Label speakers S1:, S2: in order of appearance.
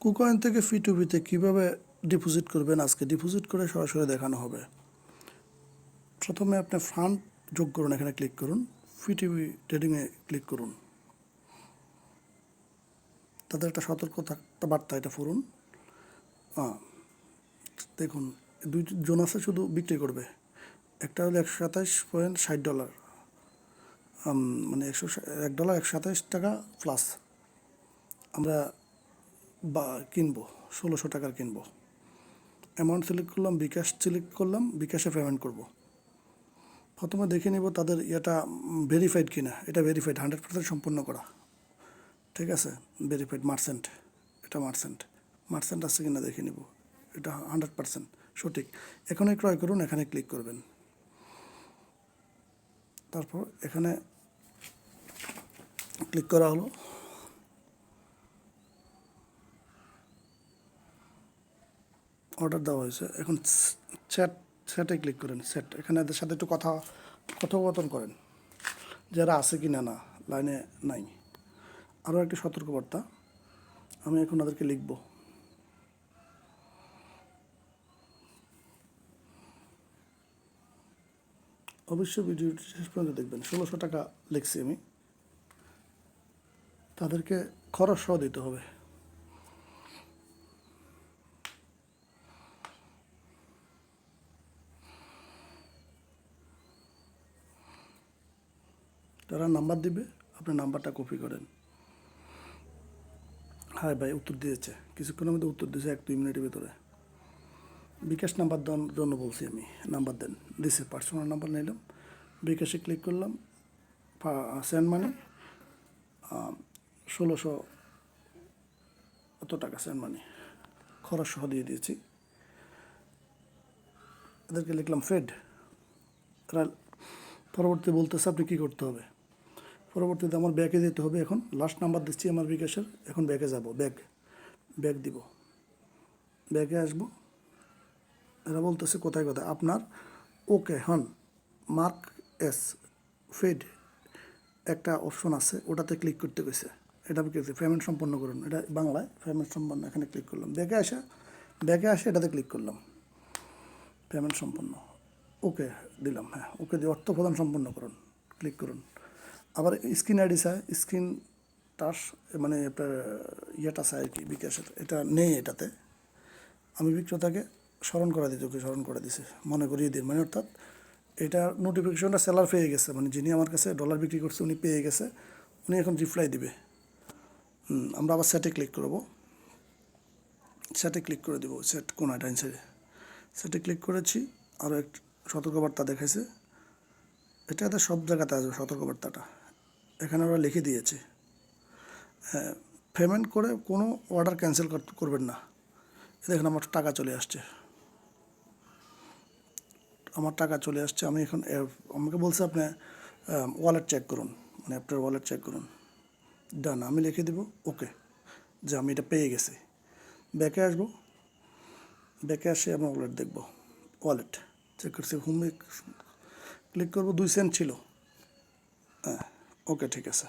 S1: KuCoin থেকে ফি2বিতে কীভাবে deposit করবেন আজকে ডিপোজিট করে সরাসরি দেখানো হবে। প্রথমে আপনি ফান্ড যোগ করুন, এখানে ক্লিক করুন, ফি2বি ট্রেডিংয়ে ক্লিক করুন। তাদের একটা সতর্কতা বার্তা এটা পড়ুন। দেখুন দুইজন আছে শুধু বিক্রি করবে, একটা হলো $127.60, মানে $1 $1.27 প্লাস। আমরা কিনবো 1600 টাকার কিনবো। অ্যামাউন্ট সিলেক্ট করলাম, বিকাশ সিলেক্ট করলাম, বিকাশে পেমেন্ট করব। প্রথমে দেখে নিব তাদের এটা ভেরিফাইড কিনা। এটা ভেরিফাইড 100% সম্পূর্ণ করা, ঠিক আছে। ভেরিফাইড মার্চেন্ট, এটা মার্চেন্ট আছে কিনা দেখে নিব। এটা 100% সঠিক। এখনই ক্রয় করুন, এখানে ক্লিক করবেন। তারপর এখানে ক্লিক করা হলো। অর্ডার দেওয়া হয়েছে। এখন সেটে ক্লিক করেন। সেট, এখানে এদের সাথে একটু কথোপকথন করেন, যারা আছে কি না লাইনে নাই। আরও একটি সতর্কবার্তা আমি এখন ওদেরকে লিখব। অবশ্যই ভিডিওটি শেষ পর্যন্ত দেখবেন। 1600 টাকা লিখছি আমি, তাদেরকে খরচ সহ দিতে হবে। তারা নাম্বার দিবে, আপনি নাম্বারটা কপি করেন। হ্যাঁ ভাই, উত্তর দিয়েছে, কিছুক্ষণের মধ্যে উত্তর দিয়েছে, 1-2 মিনিটের ভিতরে। বিকাশ নাম্বার দেওয়ার জন্য বলছি আমি, নাম্বার দেন। দিছে, পার্সোনাল নাম্বার নিলাম, বিকাশে ক্লিক করলাম, সেন্ড মানি 1600 টাকা সেন্ড মানি খরচ সহ দিয়ে দিয়েছি। এদেরকে লিখলাম ফেড। তারা পরবর্তী বলতেছে আপনি কী করতে হবে। পরবর্তীতে আমার ব্যাকে যেতে হবে। এখন লাস্ট নাম্বার দিচ্ছি আমার বিকাশের, এখন ব্যাকে যাব। ব্যাক দিব, ব্যাকে আসব। এরা বলতেছে কোথায় আপনার ওকে হন মার্ক এস ফেড একটা অপশন আছে, ওটাতে ক্লিক করতে গেছে। এটা পেমেন্ট সম্পন্ন করুন, এটা বাংলায় পেমেন্ট সম্পন্ন। এখানে ক্লিক করলাম, ব্যাকে আসে এটাতে ক্লিক করলাম, পেমেন্ট সম্পন্ন, ওকে দিলাম। হ্যাঁ, ওকে দিয়ে অর্থ প্রদান সম্পন্ন করুন, ক্লিক করুন। আবার স্ক্রিন আইডি চায়, স্ক্রিন টাচ, মানে আপনার ইয়েটা চায় আর কি, বিকাশের। এটা নেই এটাতে। আমি বিক্রেতাকে স্মরণ করে দিই, ওকে স্মরণ করে দিছে, মনে করিয়ে দিন। মানে অর্থাৎ এটা নোটিফিকেশনটা সেলার পেয়ে গেছে, মানে যিনি আমার কাছে ডলার বিক্রি করছে উনি পেয়ে গেছে, উনি এখন রিপ্লাই দিবে। আমরা আবার সেটে ক্লিক করব, সেটে ক্লিক করে দেবো। সেট কোনাটা অ্যান্সারে সেটে ক্লিক করেছি। আরও একটা সতর্কবার্তা দেখাইছে, এটা এদের সব জায়গাতে আসবে সতর্কবার্তাটা। এখানে ওরা লিখে দিয়েছে, পেমেন্ট করে কোনো অর্ডার ক্যান্সেল করবেন না। দেখেন আমার টাকা চলে আসছে, আমি এখন আমাকে বলছে আপনি ওয়ালেট চেক করুন, মানে আপনার ওয়ালেট চেক করুন। ডান, আমি লিখে দেব ওকে, যে আমি এটা পেয়ে গেছি। ব্যাকে আসবো, ব্যাকে আসে আমার ওয়ালেট দেখব, ওয়ালেট চেক করছি, হোমে ক্লিক করবো, 2 সেন্ট ছিল। হ্যাঁ, ওকে, ঠিক আছে।